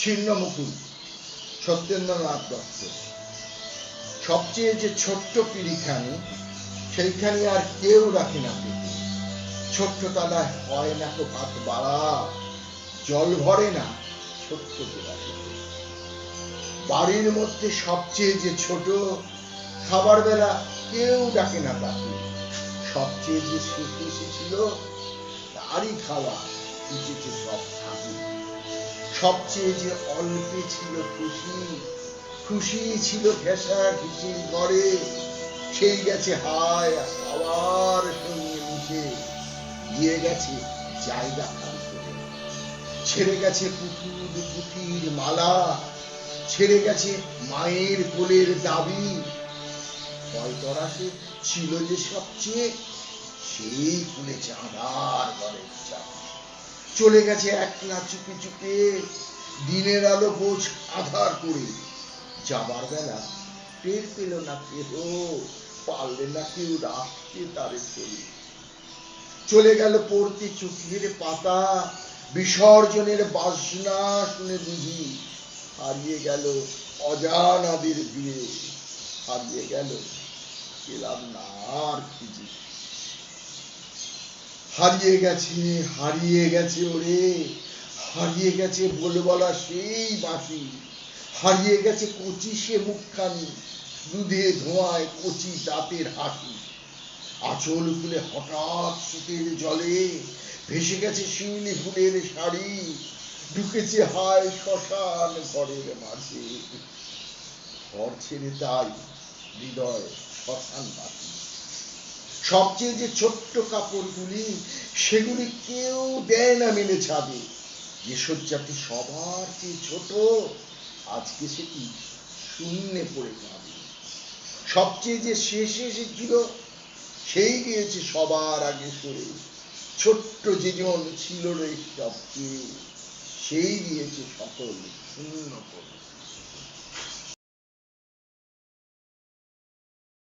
ছিন্নমুকুল সত্যেন্দ্রনাথ দত্ত। সবচেয়ে যে ছোট্ট পিড়িখানি, সেইখানে আর কেউ রাখে না পেতে। ছোট্ট তালায় হয় না তো পাত বাড়া, জল ভরে না ছোট্ট গেলাসিতে। বাড়ির মধ্যে সবচেয়ে যে ছোট, খাবার বেলা কেউ ডাকে না তাকে। সবচেয়ে যে শেষে এসেছিল, তারই খাওয়া উঠেছে সব থাকে। সবচেয়ে যে অল্পে ছিল খুশি, খুশি ছিল ঘেঁষা ঘিসির ঘরে, সেই গেছে হায় হাওয়ার সঙ্গে মিশে, দিয়ে গেছে জায়গা খালি করে। ছেড়ে গেছে পুতুল পুঁথির মালা, ছেড়ে গেছে মায়ের কোলের দাবি। পয়তরাসে ছিল যে সবচেয়ে, সেই খুলেছে আধার ঘরের চাবি। চলে গেছে একলা চুপে চুপে, দিনের আলো বোঝ আধার করে। যাবার বেলা টের পেল না কেহ, পারলে না কেউ রাখতে তারে ধরে। চলে গেল পড়তে চোখের পাতা, বিসর্জনের বাজনা শুনে বুঝি। হারিয়ে গেল অজানাদের ভিড়ে, হারিয়ে গেল পেলাম না আর খুঁজে। হারিয়ে গেছে ওরে, হারিয়ে গেছে বলবলা সেই বাঁশি, হারিয়ে গেছে কচি সে মুখখানি, দুধে ধোঁয়ায় কচি দাঁতের হাসি। আঁচল খুলে হঠাৎ শীতের জলে ভেসে গেছে শিউলি ফুলের শাড়ি, ঢুকেছে হায় শ্মশান ঘরের মাঝে। ঘর ছেড়ে তাই হৃদয় শ্মশান বাসী। সবচেয়ে যে ছোট্ট কাপড়গুলি, সেগুলি কেউ দেয় না মেলে ছাদে। যে শয্যাটি সবার চেয়ে ছোট, আজকে সেটি শূন্যে পড়ে কাঁদে। সবচেয়ে যে শেষে এসেছিল, সেই গিয়েছে সবার আগে সরে। ছোট্ট যেজন ছিল রে সবচেয়ে, সেই দিয়েছে সকল শূন্য করে।